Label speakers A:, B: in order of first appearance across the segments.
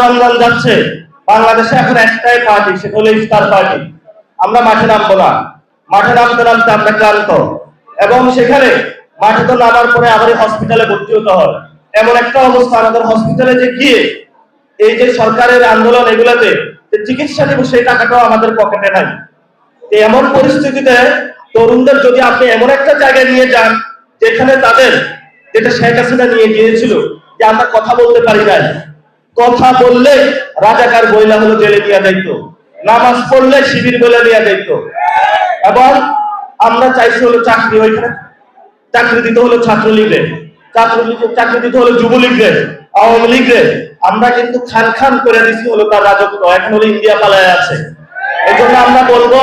A: রমজান যাচ্ছে, বাংলাদেশে এখন একটাই পার্টি, সেটা হলো ইফতার পার্টি। আমরা মাঠে নামবো না, মাঠে নামতে নামতে আমরা ক্লান্ত, এবং সেখানে মাঠে তো নামার পরে আবার হসপিটালে ভর্তি হতে হয়। এমন একটা অবস্থা, আমাদের হসপিটালে যে গিয়ে এই যে সরকারের আন্দোলন এগুলাতে যে চিকিৎসা দিব সেই টাকাটাও আমাদের পকেটে নাই। এমন পরিস্থিতিতে তরুণদের যদি আপনি এমন একটা জায়গায় নিয়ে যান যেখানে তাদের, যেটা শেখ হাসিনা নিয়ে গিয়েছিল, যে আমরা কথা বলতে পারি না, কথা বললে রাজাকার বইলা হলো জেলে নিয়ে যাইতো, নামাজ পড়লে শিবির বলে নিয়ে যাইতো, এবং আমরা চাইছি হলো চাকরি, ওইখানে চাকরি দিতে হলো ছাত্রলীগের, চাকরি দিতে হলো যুবলীগের, আওয়ামী লীগের। আমরা কিন্তু খান খান করে দিচ্ছি হলো তার রাজত্ব, এখন হলো ইন্ডিয়া পালায় আছে। এই জন্য আমরা বলবো,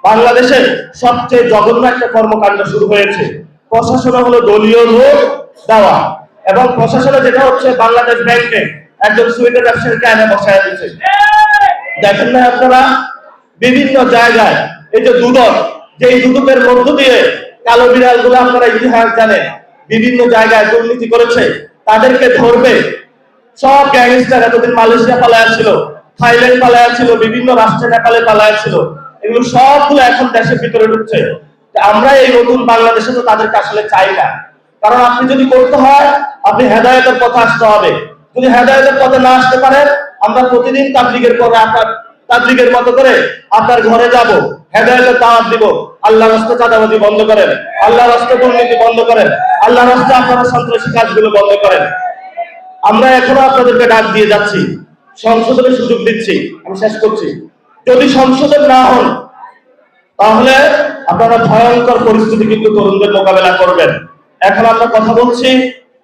A: বাংলাদেশের সবচেয়ে জঘন্য একটা কর্মকাণ্ড শুরু হয়েছে। প্রশাসনে হলো দলীয় লোক দেওয়া, এবং প্রশাসনে যেটা হচ্ছে বাংলাদেশ ব্যাংকে একজন সুইটের ব্যবসায়ীকে এনে বসায় দিচ্ছে। দেখেন না আপনারা বিভিন্ন জায়গায় এই যে দুদক, যে এই দুদকের মধ্য দিয়ে কালো বিড়াল গুলো, আপনারা ইতিহাস জানেন, বিভিন্ন জায়গায় দুর্নীতি করেছে, তাদেরকে ধরবে। সব গ্যাংস্টার এতদিন মালয়েশিয়া পালায়া ছিল, থাইল্যান্ড পালায়া ছিল, বিভিন্ন রাষ্ট্রে নেপালে পালায়া ছিল, এগুলো সবগুলো এখন দেশের ভিতরে ঢুকছে। আমরা এই নতুন বাংলাদেশে তো তাদেরকে আসলে চাই না। কারণ আপনি যদি করতে হয়, আপনি হেদায়েতের পথে আসতে হবে। যদি হেদায়েতের পথে না আসতে পারেন, আমরা প্রতিদিন তাবলীগের পরে আপনার তাবলীগের মতো করে আপনার ঘরে যাব, হেদায়েতের দাওয়াত দিব। আল্লাহর রাস্তে চাঁদাবাজি বন্ধ করেন, আল্লাহর রাস্তে দুর্নীতি বন্ধ করেন, আল্লাহর রাস্তে আপনারা সন্ত্রাসী কাজগুলো বন্ধ করেন। আমরা এখনো আপনাদেরকে ডাক দিয়ে যাচ্ছি, সংশোধনের সুযোগ দিচ্ছি। আমি শেষ করছি, যদি সংশোধন না হন তাহলে আপনারা ভয়ঙ্কর পরিস্থিতি কিন্তু তরুণদের মোকাবেলা করবেন। এখন আমরা কথা বলছি,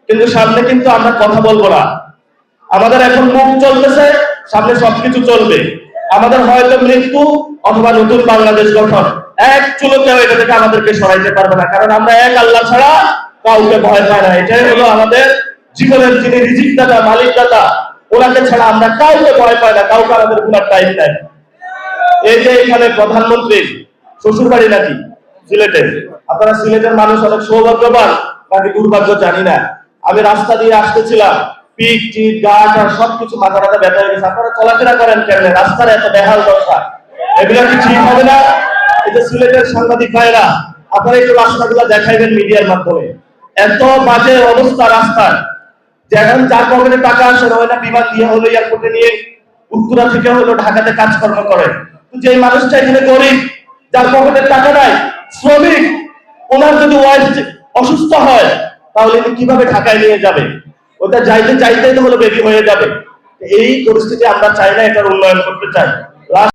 A: কিন্তু সামনে কিন্তু আমরা কথা বলবো না। আমাদের এখন মুখ চলতেছে, সামনে সবকিছু চলবে। আমাদের হয়তো মৃত্যু অথবা নতুন বাংলাদেশ গঠন, এক চুলোতেও এটা থেকে আমাদেরকে সরাইতে পারবে না, কারণ আমরা এক আল্লাহ ছাড়া কাউকে ভয় পাই না। এটাই হলো আমাদের জীবনের, যিনি রিজিক দাতা, মালিক দাতা, ওনাকে ছাড়া আমরা কাউকে ভয় পাই না, কাউকে আমাদের গুণার টাইম নাই। এই যে এখানে প্রধানমন্ত্রী শ্বশুর বাড়ি নাকি সিলেটে, আপনারা সিলেটের মানুষ অনেক সৌভাগ্যবান নাকি দুর্ভাগ্য জানি না। আমি রাস্তা দিয়ে আসতেছিলাম, পিক টিক গাছ আর সবকিছু মাথা ব্যথা হয়ে গেছে। আপনারা চলাফেরা করেন কেন, রাস্তার এত বেহাল দশা, এগুলো কি ঠিক হবে না? এই যে সিলেটের সাংবাদিক ভাইরা, আপনারা একটু রাস্তাগুলো দেখাইবেন মিডিয়ার মাধ্যমে। এত বাজে অবস্থা রাস্তার, যেমন যার পকেটে টাকা আসে না, বিমান দিয়ে হলো এয়ারপোর্টে নিয়ে উত্তরা থেকে হলো ঢাকাতে কাজকর্ম করে। যে মানুষটা এখানে গরিব, যার পকেটে টাকা নাই, শ্রমিক, ওনার যদি ওয়াইফ অসুস্থ হয় তাহলে কিভাবে ঢাকায় নিয়ে যাবে? ওটা যাইতে চাইতেই তো হলো বেশি হয়ে যাবে। এই পরিস্থিতি আমরা চাই না, এটার উন্নয়ন করতে চাই।